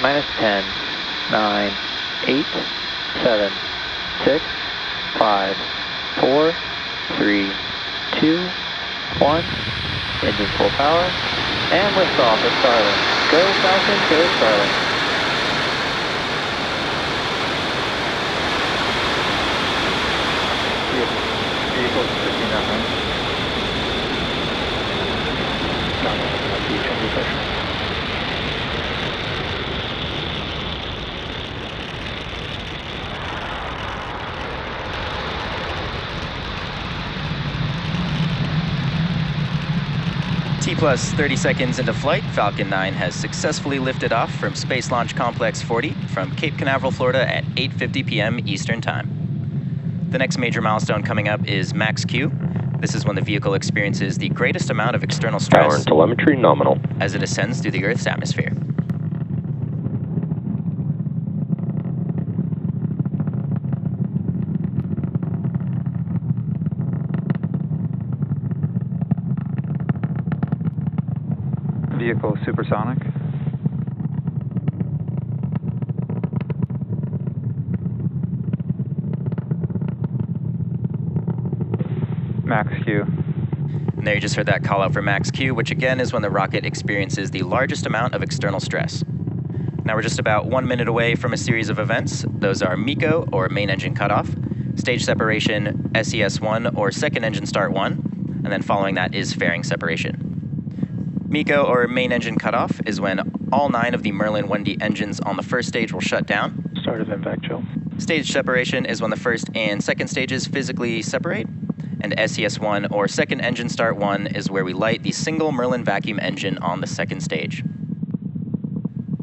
minus 10, 9, 8, 7, 6, 5, 4, 3, 2, 1. Engine full power. And liftoff at Starlink. Go Falcon, go Starlink. Vehicle 59. Not enough the chamber pressure. T plus 30 seconds into flight, Falcon 9 has successfully lifted off from Space Launch Complex 40 from Cape Canaveral, Florida at 8:50 p.m. Eastern Time. The next major milestone coming up is max Q. This is when the vehicle experiences the greatest amount of external stress. Power and telemetry nominal. As it ascends through the Earth's atmosphere. Vehicle supersonic. Max Q. And there you just heard that call out for max Q, which again is when the rocket experiences the largest amount of external stress. Now we're just about 1 minute away from a series of events. Those are MECO, or main engine cutoff, stage separation, SES-1, or second engine start 1, and then following that is fairing separation. MECO, or main engine cutoff, is when all 9 of the Merlin 1D engines on the first stage will shut down. Start of impact chill. Stage separation is when the first and second stages physically separate. And SES-1, or second engine start 1, is where we light the single Merlin vacuum engine on the second stage.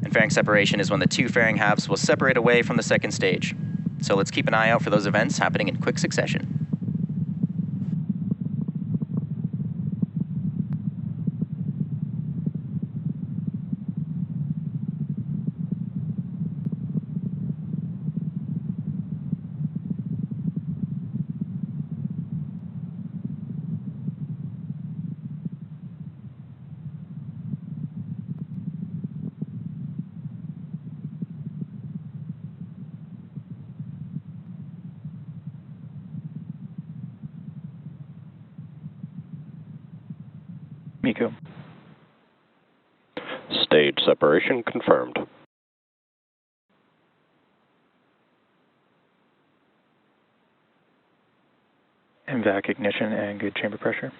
And fairing separation is when the 2 fairing halves will separate away from the second stage. So let's keep an eye out for those events happening in quick succession. MECO. Stage separation confirmed. MVAC ignition and good chamber pressure.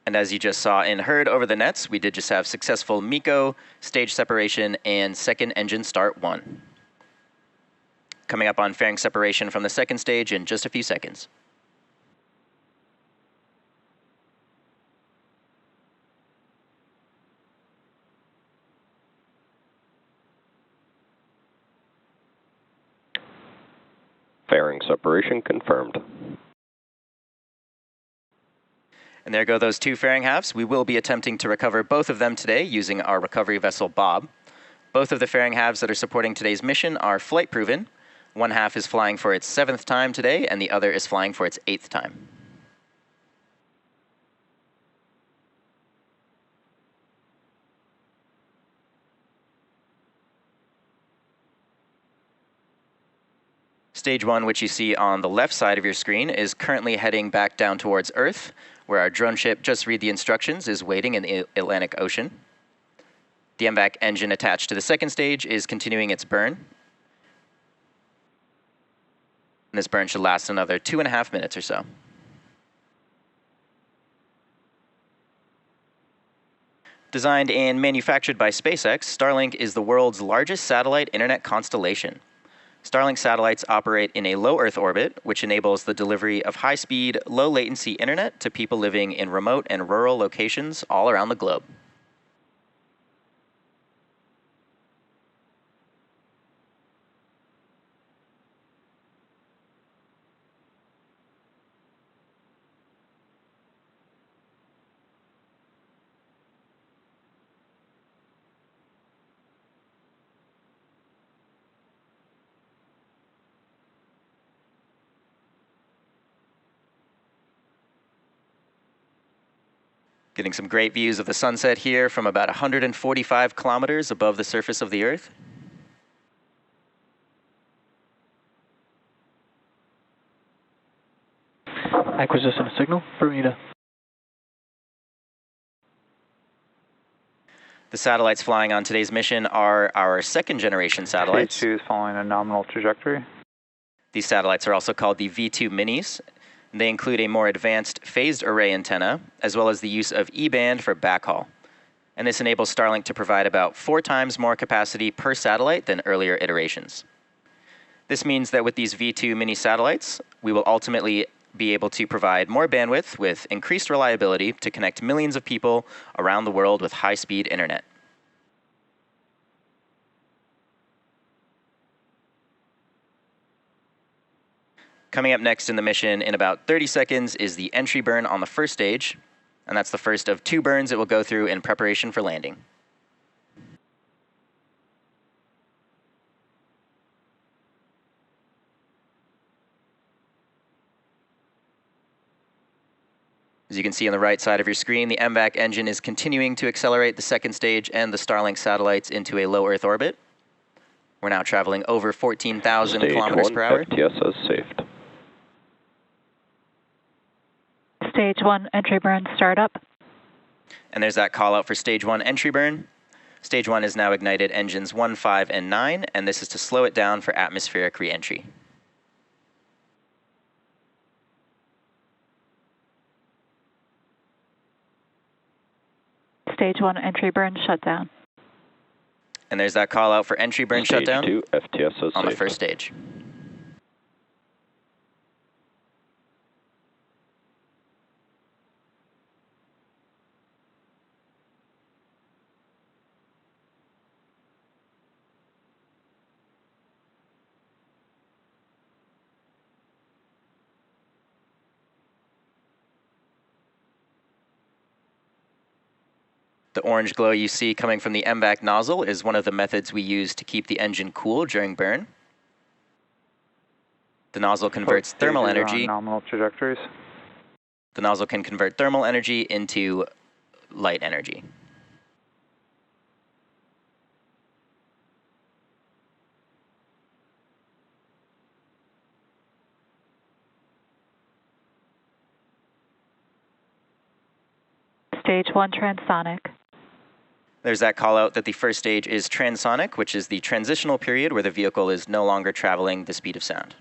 And as you just saw and heard over the nets, we did just have successful MECO, stage separation, and second engine start 1. Coming up on fairing separation from the second stage in just a few seconds. Fairing separation confirmed. And there go those 2 fairing halves. We will be attempting to recover both of them today using our recovery vessel Bob. Both of the fairing halves that are supporting today's mission are flight proven. One half is flying for its 7th time today, and the other is flying for its 8th time. Stage 1, which you see on the left side of your screen, is currently heading back down towards Earth, where our drone ship, just read the instructions, is waiting in the Atlantic Ocean. The MVAC engine attached to the second stage is continuing its burn. And this burn should last another 2.5 minutes or so. Designed and manufactured by SpaceX, Starlink is the world's largest satellite internet constellation. Starlink satellites operate in a low Earth orbit, which enables the delivery of high-speed, low-latency internet to people living in remote and rural locations all around the globe. Getting some great views of the sunset here from about 145 kilometers above the surface of the Earth. Acquisition of signal, Bermuda. The satellites flying on today's mission are our second generation satellites. T2 is following a nominal trajectory. These satellites are also called the V2 minis. They include a more advanced phased array antenna, as well as the use of E-band for backhaul. And this enables Starlink to provide about 4 times more capacity per satellite than earlier iterations. This means that with these V2 mini satellites, we will ultimately be able to provide more bandwidth with increased reliability to connect millions of people around the world with high-speed internet. Coming up next in the mission in about 30 seconds is the entry burn on the first stage, and that's the first of 2 burns it will go through in preparation for landing. As you can see on the right side of your screen, the MVAC engine is continuing to accelerate the second stage and the Starlink satellites into a low Earth orbit. We're now traveling over 14,000 kilometers per hour. Stage 1 FTSS saved. Stage 1 entry burn startup. And there's that call out for stage 1 entry burn. Stage 1 is now ignited engines 1, 5, and 9, and this is to slow it down for atmospheric re-entry. Stage 1 entry burn shutdown. And there's that call out for entry burn shutdown Stage 2 FTSS on the saved. first stage. The orange glow you see coming from the MVAC nozzle is one of the methods we use to keep the engine cool during burn. The nozzle converts thermal energy. Nominal trajectories. The nozzle can convert thermal energy into light energy. Stage 1 transonic. There's that call out that the first stage is transonic, which is the transitional period where the vehicle is no longer traveling the speed of sound.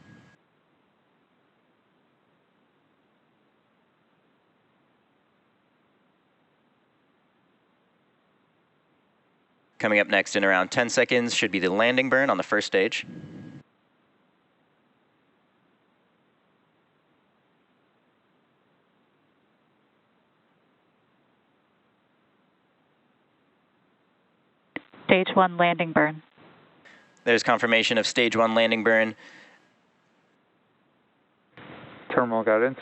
Coming up next in around 10 seconds should be the landing burn on the first stage. Stage 1 landing burn. There's confirmation of stage 1 landing burn. Terminal guidance.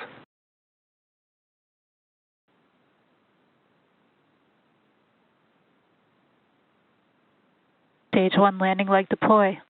Stage 1 landing leg deploy.